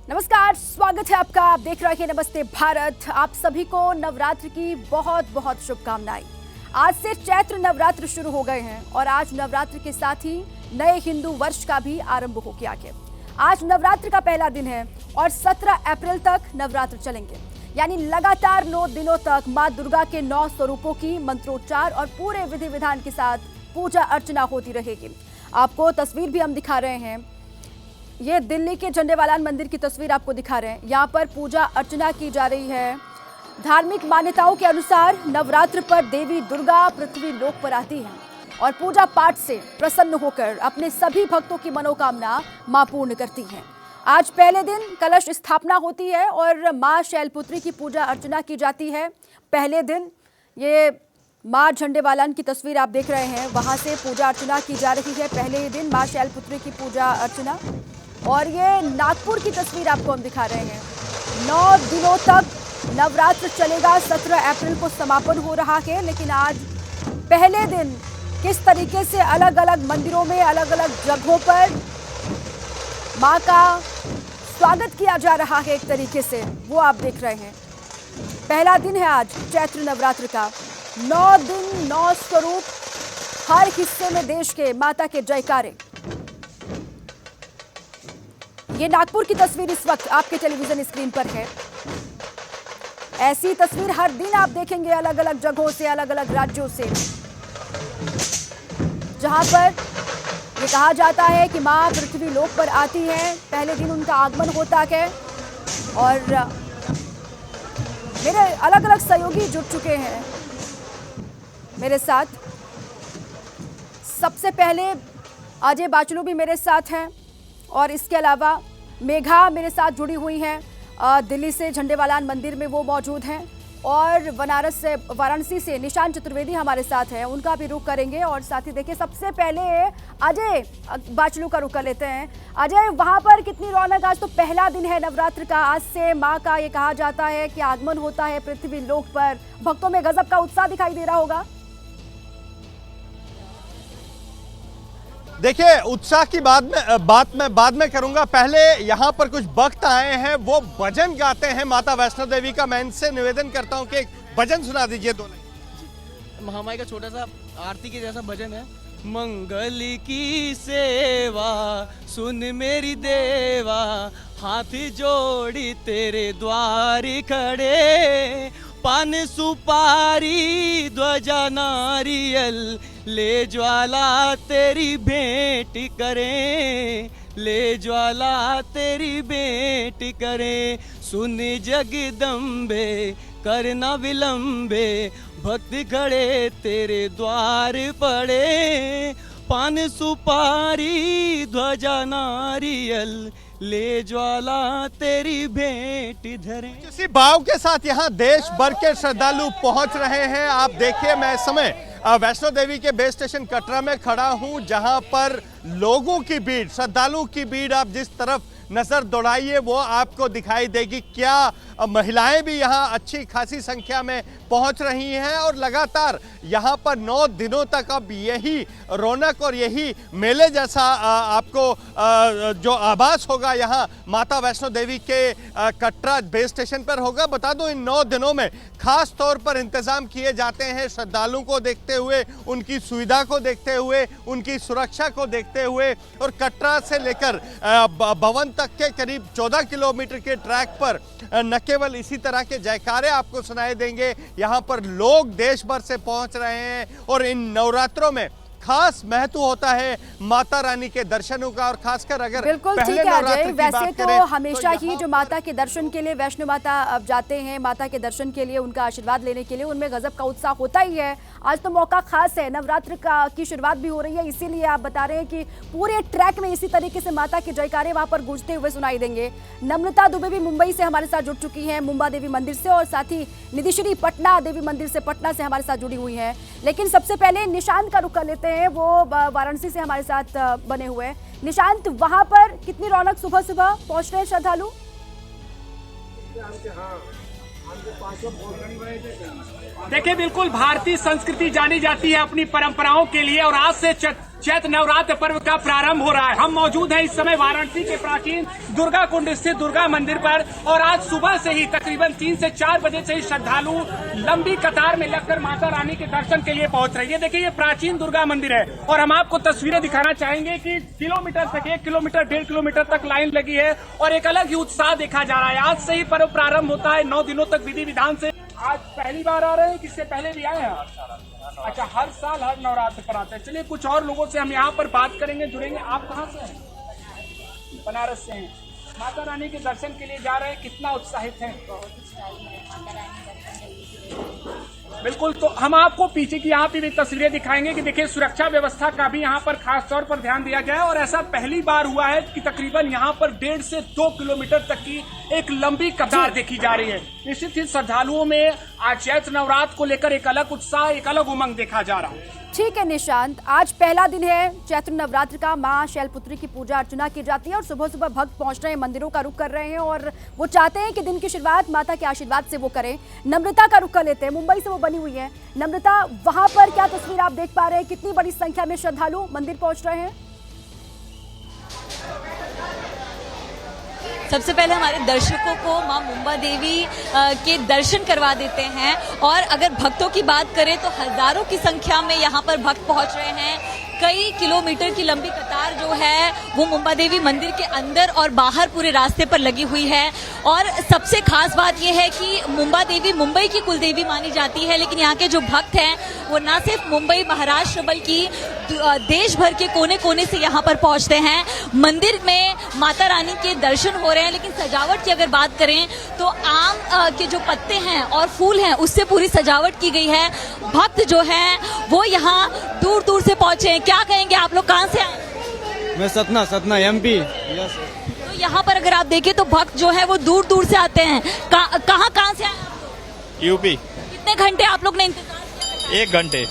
नमस्कार, स्वागत है आपका। आप देख रहे हैं नमस्ते भारत। आप सभी को नवरात्र की बहुत बहुत शुभकामनाएं। आज से चैत्र नवरात्र शुरू हो गए हैं और आज नवरात्र के साथ ही नए हिंदू वर्ष का भी आरंभ हो गया है। आज नवरात्र का पहला दिन है और 17 अप्रैल तक नवरात्र चलेंगे, यानी लगातार 9 दिनों तक मां दुर्गा के 9 स्वरूपों की मंत्रोच्चार और पूरे विधि विधान के साथ पूजा अर्चना होती रहेगी। आपको तस्वीर भी हम दिखा रहे हैं, ये दिल्ली के झंडेवालान मंदिर की तस्वीर आपको दिखा रहे हैं। यहाँ पर पूजा अर्चना की जा रही है। धार्मिक मान्यताओं के अनुसार नवरात्र पर देवी दुर्गा पृथ्वी लोक पर आती हैं और पूजा पाठ से प्रसन्न होकर अपने सभी भक्तों की मनोकामना मां पूर्ण करती हैं। आज पहले दिन कलश स्थापना होती है और मां शैलपुत्री की पूजा अर्चना की जाती है। पहले दिन ये मां झंडेवालान की तस्वीर आप देख रहे हैं, वहां से पूजा अर्चना की जा रही है। पहले ही दिन मां शैलपुत्री की पूजा अर्चना। और ये नागपुर की तस्वीर आपको हम दिखा रहे हैं। 9 दिनों तक नवरात्र चलेगा। 17 अप्रैल को समापन हो रहा है, लेकिन आज पहले दिन किस तरीके से अलग अलग मंदिरों में अलग अलग जगहों पर मां का स्वागत किया जा रहा है, एक तरीके से वो आप देख रहे हैं। पहला दिन है आज चैत्र नवरात्र का। 9 दिन 9 स्वरूप, हर हिस्से में देश के माता के जयकारे। ये नागपुर की तस्वीर इस वक्त आपके टेलीविजन स्क्रीन पर है। ऐसी तस्वीर हर दिन आप देखेंगे अलग अलग जगहों से, अलग अलग राज्यों से, जहां पर ये कहा जाता है कि मां पृथ्वी लोक पर आती है। पहले दिन उनका आगमन होता है और मेरे अलग अलग सहयोगी जुड़ चुके हैं मेरे साथ। सबसे पहले अजय बाचलू भी मेरे साथ हैं और इसके अलावा मेघा मेरे साथ जुड़ी हुई हैं। दिल्ली से झंडेवालान मंदिर में वो मौजूद हैं और वाराणसी से निशांत चतुर्वेदी हमारे साथ हैं, उनका भी रुख करेंगे। और साथ ही देखिए, सबसे पहले अजय बाचलू का रुख कर लेते हैं। अजय, वहां पर कितनी रौनक, आज तो पहला दिन है नवरात्र का। आज से माँ का ये कहा जाता है कि आगमन होता है पृथ्वी लोक पर। भक्तों में गजब का उत्साह दिखाई दे रहा होगा। देखिए, उत्साह की बात मैं बाद में करूंगा। पहले यहाँ पर कुछ भक्त आए हैं, वो भजन गाते हैं माता वैष्णो देवी का। मैं इनसे निवेदन करता हूँ कि एक भजन सुना दीजिए। दो लाइन। महामाई का छोटा सा आरती के जैसा भजन है। मंगल की सेवा सुन मेरी देवा, हाथ जोड़ी तेरे द्वार खड़े, पान सुपारी ध्वजा नारियल, ले ज्वाला तेरी भेंट करें, ले ज्वाला तेरी भेंट करें। सुन जगदम्बे करना विलंबे, भक्त खड़े तेरे द्वार पड़े, पान सुपारी ध्वजा नारियल, ले ज्वाला तेरी भेंट धरे। इसी भाव के साथ यहाँ देश भर के श्रद्धालु पहुंच रहे हैं। आप देखिए, मैं इस समय वैष्णो देवी के बेस स्टेशन कटरा में खड़ा हूं, जहां पर लोगों की भीड़, श्रद्धालुओं की भीड़, आप जिस तरफ नजर दौड़ाइए वो आपको दिखाई देगी। क्या महिलाएं भी यहां अच्छी खासी संख्या में पहुंच रही हैं और लगातार यहां पर 9 दिनों तक अब यही रौनक और यही मेले जैसा आपको जो आभास होगा यहां माता वैष्णो देवी के कटरा बेस स्टेशन पर होगा। बता दूं, इन 9 दिनों में खास तौर पर इंतजाम किए जाते हैं श्रद्धालुओं को देखते हुए, उनकी सुविधा को देखते हुए, उनकी सुरक्षा को देखते हुए। और कटरा से लेकर भवन तक के करीब 14 किलोमीटर के ट्रैक पर न केवल इसी तरह के जयकारे आपको सुनाई देंगे, यहाँ पर लोग देश भर से पहुंच रहे हैं। और इन नवरात्रों में खास महत्व होता है माता रानी के दर्शनों का। और खासकर अगर बिल्कुल ठीक है अजय, वैसे तो हमेशा ही जो माता के दर्शन के लिए वैष्णो माता अब जाते हैं, माता के दर्शन के लिए, उनका आशीर्वाद लेने के लिए, उनमें गजब का उत्साह होता ही है। आज तो मौका खास है, नवरात्र की शुरुआत भी हो रही है, इसीलिए आप बता रहे हैं कि पूरे ट्रैक में इसी तरीके से माता के जयकारे वहां पर गूंजते हुए सुनाई देंगे। नम्रता दुबे भी मुंबई से हमारे साथ जुड़ चुकी है, मुंबा देवी मंदिर से, और साथ ही निधिश्री पटना देवी मंदिर से, पटना से हमारे साथ जुड़ी हुई है। लेकिन सबसे पहले निशांत का रुख कर लेते हैं, वो वाराणसी से हमारे साथ बने हुए हैं। निशांत, वहां पर कितनी रौनक, सुबह सुबह पहुंच रहे हैं श्रद्धालु? देखिए, बिल्कुल भारतीय संस्कृति जानी जाती है अपनी परंपराओं के लिए, और आज से चैत्र नवरात्र पर्व का प्रारंभ हो रहा है। हम मौजूद हैं इस समय वाराणसी के प्राचीन दुर्गा कुंड स्थित दुर्गा मंदिर पर और आज सुबह से ही तकरीबन 3 से 4 बजे से ही श्रद्धालु लंबी कतार में लगकर माता रानी के दर्शन के लिए पहुंच रहे हैं। ये देखिए, ये प्राचीन दुर्गा मंदिर है और हम आपको तस्वीरें दिखाना चाहेंगे कि किलोमीटर तक 1 किलोमीटर 1.5 किलोमीटर तक लाइन लगी है और एक अलग ही उत्साह देखा जा रहा है। आज से ही पर्व प्रारंभ होता है, 9 दिनों तक विधि विधान से। आज पहली बार आ रहे हैं, किससे पहले भी आए हैं? अच्छा, हर साल हर नवरात्र पर आते हैं। चलिए कुछ और लोगों से हम यहाँ पर बात करेंगे, जुड़ेंगे। आप कहाँ से हैं? बनारस से हैं। माता रानी के दर्शन के लिए जा रहे हैं, कितना उत्साहित हैं? बिल्कुल, तो हम आपको पीछे की यहाँ पे भी तस्वीरें दिखाएंगे कि देखिए, सुरक्षा व्यवस्था का भी यहाँ पर खास तौर पर ध्यान दिया गया है और ऐसा पहली बार हुआ है कि तकरीबन यहाँ पर 1.5 से 2 किलोमीटर तक की एक लंबी कतार देखी जा रही है। निश्चित ही श्रद्धालुओं में आज चैत्र नवरात्र को लेकर एक अलग उत्साह, एक अलग उमंग देखा जा रहा है। ठीक है निशांत, आज पहला दिन है चैत्र नवरात्र का। मां शैलपुत्री की पूजा अर्चना की जाती है और सुबह सुबह भक्त पहुंच रहे हैं, मंदिरों का रुख कर रहे हैं और वो चाहते हैं कि दिन की शुरुआत माता के आशीर्वाद से वो करें। नम्रता का रुख कर लेते हैं, मुंबई से वो बनी हुई है। नम्रता, वहां पर क्या तस्वीर आप देख पा रहे हैं? कितनी बड़ी संख्या में श्रद्धालु मंदिर पहुंच रहे हैं? सबसे पहले हमारे दर्शकों को मां मुंबा देवी के दर्शन करवा देते हैं और अगर भक्तों की बात करें तो हजारों की संख्या में यहाँ पर भक्त पहुंच रहे हैं। कई किलोमीटर की लंबी कतार जो है वो मुंबा देवी मंदिर के अंदर और बाहर पूरे रास्ते पर लगी हुई है और सबसे खास बात यह है कि मुंबा देवी मुंबई की कुलदेवी मानी जाती है, लेकिन यहाँ के जो भक्त हैं वो न सिर्फ मुंबई महाराष्ट्र बल्कि देश भर के कोने कोने से यहाँ पर पहुँचते हैं। मंदिर में माता रानी के दर्शन हो रहे हैं, लेकिन सजावट की अगर बात करें तो आम के जो पत्ते हैं और फूल हैं उससे पूरी सजावट की गई है। भक्त जो हैं वो यहाँ दूर दूर से पहुंचे हैं। क्या कहेंगे आप लोग, कहाँ से आए? मैं सतना MP। यस। तो यहाँ पर अगर आप देखें तो भक्त जो है वो दूर दूर से आते हैं। कहाँ से आए? यूपी। कितने घंटे आप लोग ने इंतजार किया? 1 घंटे।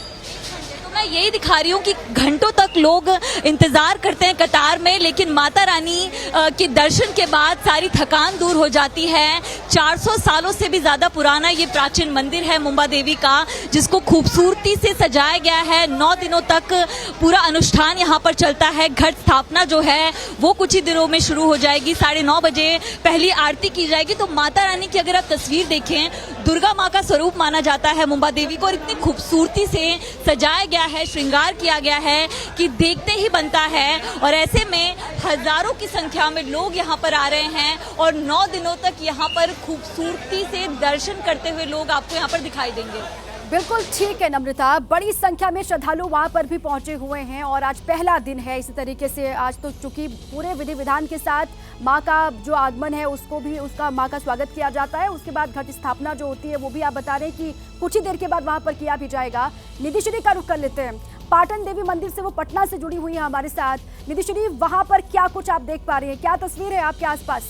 तो मैं यही दिखा रही हूँ कि घंटों तक लोग इंतजार करते हैं कतार में, लेकिन माता रानी के दर्शन के बाद सारी थकान दूर हो जाती है। 400 सालों से भी ज्यादा पुराना ये प्राचीन मंदिर है मुंबा देवी का, जिसको खूबसूरती से सजाया गया है। 9 दिनों तक पूरा अनुष्ठान यहाँ पर चलता है। घट स्थापना जो है वो कुछ ही दिनों में शुरू हो जाएगी। 9:30 बजे पहली आरती की जाएगी। तो माता रानी की अगर आप तस्वीर देखें, दुर्गा माँ का स्वरूप माना जाता है मुंबा देवी को और इतनी खूबसूरती से सजाया गया है, श्रृंगार किया गया है कि देखते ही बनता है। और ऐसे में हजारों की संख्या में लोग यहाँ पर आ रहे हैं और 9 दिनों तक यहाँ पर खूबसूरती से दर्शन करते हुए लोग आपको यहाँ पर दिखाई देंगे। बिल्कुल ठीक है नम्रता, बड़ी संख्या में श्रद्धालु वहां पर भी पहुंचे हुए हैं और आज पहला दिन है। इसी तरीके से आज तो चूंकि पूरे विधि विधान के साथ मां का जो आगमन है उसका मां का स्वागत किया जाता है। उसके बाद घट स्थापना जो होती है वो भी आप बता रहे हैं कि कुछ ही देर के बाद वहां पर किया भी जाएगा। निधिश्री का रुख कर लेते हैं। पाटन देवी मंदिर से वो पटना से जुड़ी हुई है हमारे साथ। निधिश्री, वहां पर क्या कुछ आप देख पा रही हैं, क्या तस्वीर है आपके आसपास?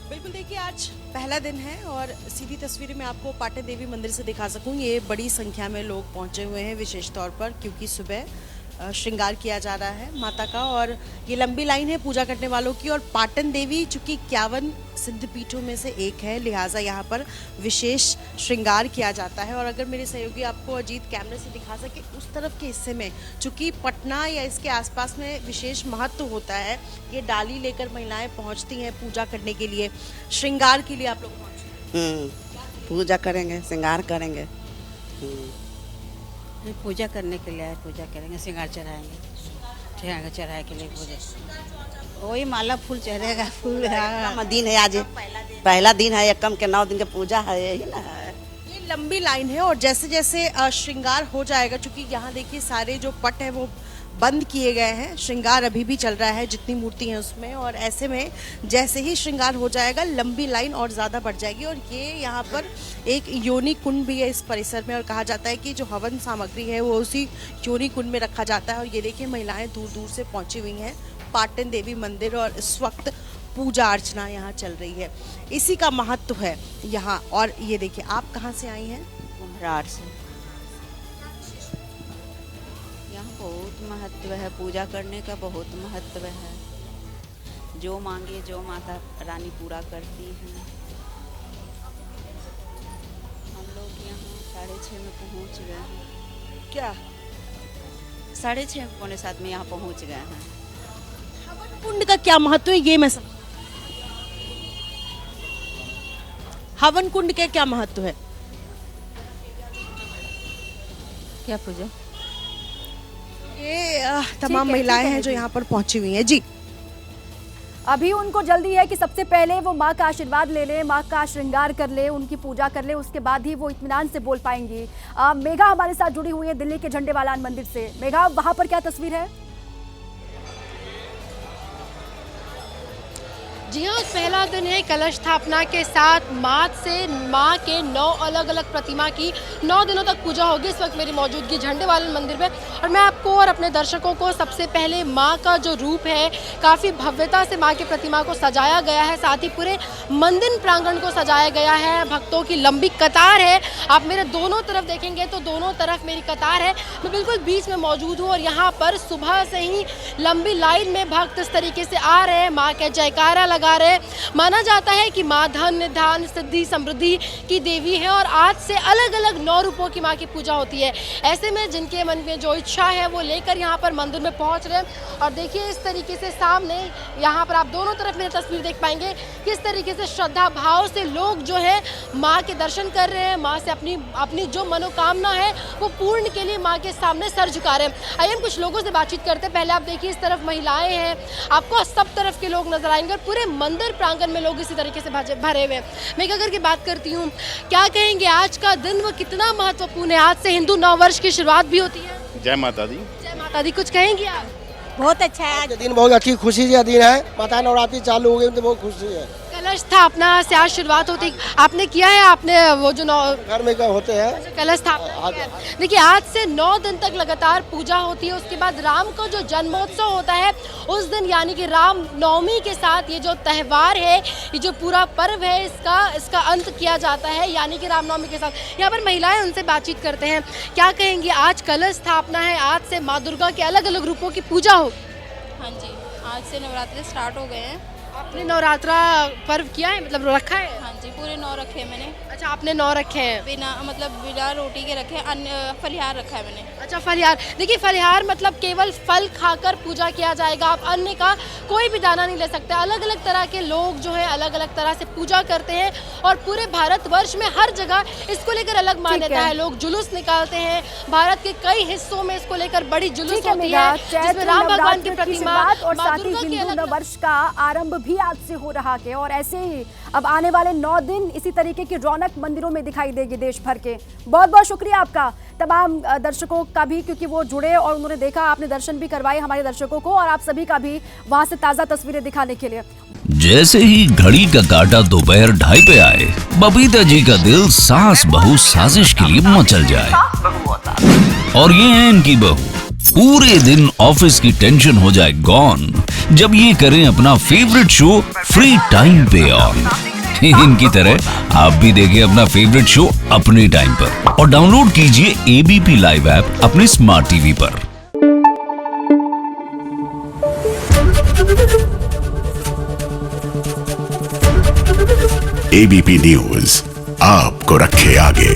बिल्कुल, देखिए आज पहला दिन है और सीधी तस्वीर मैं आपको पाटन देवी मंदिर से दिखा सकूं। ये बड़ी संख्या में लोग पहुंचे हुए हैं, विशेष तौर पर क्योंकि सुबह श्रृंगार किया जा रहा है माता का और ये लंबी लाइन है पूजा करने वालों की। और पाटन देवी चूंकि 51 सिद्धपीठों में से एक है, लिहाजा यहाँ पर विशेष श्रृंगार किया जाता है। और अगर मेरे सहयोगी आपको अजीत कैमरे से दिखा सके, उस तरफ के हिस्से में चूंकि पटना या इसके आसपास में विशेष महत्व होता है, ये डाली लेकर महिलाएं पहुँचती हैं पूजा करने के लिए, श्रृंगार के लिए आप लोग पहुँचे। पूजा करेंगे, श्रृंगार करेंगे। पूजा करने के लिए पूजा करेंगे, श्रृंगार चढ़ाएंगे, चढ़ाए के लिए पूजा, वही माला फूल चढ़ेगा। फूल दिन है आज, पहला दिन है, एकम के 9 दिन की पूजा है, यही ना है। ये लंबी लाइन है और जैसे जैसे श्रृंगार हो जाएगा, चूंकि यहाँ देखिए सारे जो पट है वो बंद किए गए हैं, श्रृंगार अभी भी चल रहा है जितनी मूर्ति हैं उसमें। और ऐसे में जैसे ही श्रृंगार हो जाएगा लंबी लाइन और ज़्यादा बढ़ जाएगी। और ये यहाँ पर एक योनि कुंड भी है इस परिसर में और कहा जाता है कि जो हवन सामग्री है वो उसी योनि कुंड में रखा जाता है। और ये देखिए महिलाएं दूर दूर से पहुँची हुई हैं पाटन देवी मंदिर और इस वक्त पूजा अर्चना यहाँ चल रही है, इसी का महत्व है यहाँ। और ये देखिए, आप कहाँ से आई हैं? महाराष्ट्र से। यहाँ बहुत महत्व है, पूजा करने का बहुत महत्व है। जो मांगे जो माता रानी पूरा करती हैं। हम लोग यहाँ 6:30 में पहुंच गए हैं। क्या 6:30 पौने 7 में यहाँ पहुंच गए हैं। हवन कुंड का क्या महत्व है ये मैं समझ। हवन कुंड के क्या महत्व है? क्या पूजा? ये तमाम महिलाएं हैं जो यहाँ पर पहुंची हुई हैं। जी, अभी उनको जल्दी है कि सबसे पहले वो माँ का आशीर्वाद ले ले, माँ का श्रृंगार कर ले, उनकी पूजा कर ले, उसके बाद ही वो इत्मीनान से बोल पाएंगी। मेघा हमारे साथ जुड़ी हुई है दिल्ली के झंडेवालान मंदिर से। मेघा, वहां पर क्या तस्वीर है? जी हाँ, पहला दिन है कलश स्थापना के साथ माँ के 9 अलग अलग प्रतिमा की 9 दिनों तक पूजा होगी। इस वक्त मेरी मौजूदगी झंडेवालान मंदिर में और मैं आपको और अपने दर्शकों को सबसे पहले माँ का जो रूप है, काफ़ी भव्यता से माँ की प्रतिमा को सजाया गया है, साथ ही पूरे मंदिर प्रांगण को सजाया गया है। भक्तों की लंबी कतार है। आप मेरे दोनों तरफ देखेंगे तो दोनों तरफ मेरी कतार है। मैं बिल्कुल बीच में मौजूद हूँ और यहाँ पर सुबह से ही लंबी लाइन में भक्त इस तरीके से आ रहे हैं, माँ के जयकारा लगा रहे हैं। माना जाता है कि माँ धन धान सिद्धि समृद्धि की देवी है और आज से अलग अलग 9 रूपों की माँ की पूजा होती है। ऐसे में जिनके मन में जो इच्छा है वो लेकर यहाँ पर मंदिर में पहुँच रहे हैं और देखिए इस तरीके से सामने यहाँ पर आप दोनों तरफ मेरी तस्वीर देख पाएंगे किस तरीके से श्रद्धा भाव से लोग जो है माँ के दर्शन कर रहे हैं, माँ से अपनी जो मनोकामना है वो पूर्ण के लिए माँ के सामने सर झुका रहे हैं। आइए हम कुछ लोगों से बातचीत करते हैं। पहले आप देखिए इस तरफ महिलाएं हैं, आपको सब तरफ के लोग नजर आएंगे और पूरे मंदिर प्रांगण में लोग इसी तरीके से भरे हुए हैं। मैं क्या करके बात करती हूँ, क्या कहेंगे आज का दिन वो कितना महत्वपूर्ण है? आज से हिंदू नववर्ष की शुरुआत भी होती है। जय माता दी। जय माता दी। कुछ कहेंगे आप? बहुत अच्छा है आज दिन, बहुत अच्छी खुशी का दिन है। माता नवरात्रि चालू हो गई तो बहुत खुशी है। कलश स्थापना से आज शुरुआत होती, आपने किया है? आपने वो जो घर में क्या होते हैं कलश स्थापना। देखिए आज से 9 दिन तक लगातार पूजा होती है। उसके बाद राम का जो जन्मोत्सव होता है उस दिन, यानी कि राम नवमी के साथ ये जो त्यौहार है, ये जो पूरा पर्व है, इसका अंत किया जाता है, यानी कि रामनवमी के साथ। यहाँ पर महिलाएं, उनसे बातचीत करते हैं। क्या कहेंगी, आज कलश स्थापना है, आज से माँ दुर्गा के अलग अलग रूपों की पूजा हो? हाँ जी, आज से नवरात्रि स्टार्ट हो गए हैं। आपने नवरात्रा पर्व किया है, मतलब रखा है? हाँ जी, पूरे 9 रखे हैं मैंने। अच्छा, आपने 9 रखे हैं? बिना रोटी के रखे, अन्य फलिहार रखा है मैंने। अच्छा, फलिहार। देखिए फलिहार मतलब केवल फल खाकर पूजा किया जाएगा, आप अन्न का कोई भी दाना नहीं ले सकते। अलग अलग तरह के लोग जो है अलग अलग तरह से पूजा करते हैं और पूरे भारतवर्ष में हर जगह इसको लेकर अलग मान्यता है। लोग जुलूस निकालते हैं, भारत के कई हिस्सों में इसको लेकर बड़ी जुलूस होती है, जिसमें राम भगवान की प्रतिमा और साथ ही हिंदू नववर्ष का आरंभ भी आज से हो रहा है और ऐसे ही अब आने वाले 9 दिन इसी तरीके की रौनक मंदिरों में दिखाई देगी देश भर के। बहुत बहुत शुक्रिया आपका तमाम दर्शकों का भी, क्योंकि वो जुड़े और उन्होंने देखा, आपने दर्शन भी करवाए हमारे दर्शकों को और आप सभी का भी वहां से ताजा तस्वीरें दिखाने के लिए। जैसे ही घड़ी का काटा दोपहर 2:30 पे आए, बबीता जी का दिल सास बहू साजिश के लिए मचल जाए। और ये है इनकी बहू, पूरे दिन ऑफिस की टेंशन हो जाए गॉन जब ये करें अपना फेवरेट शो फ्री टाइम पे ऑन। इनकी तरह आप भी देखें अपना फेवरेट शो अपने टाइम पर और डाउनलोड कीजिए एबीपी लाइव ऐप अपने स्मार्ट टीवी पर। एबीपी न्यूज आपको रखे आगे।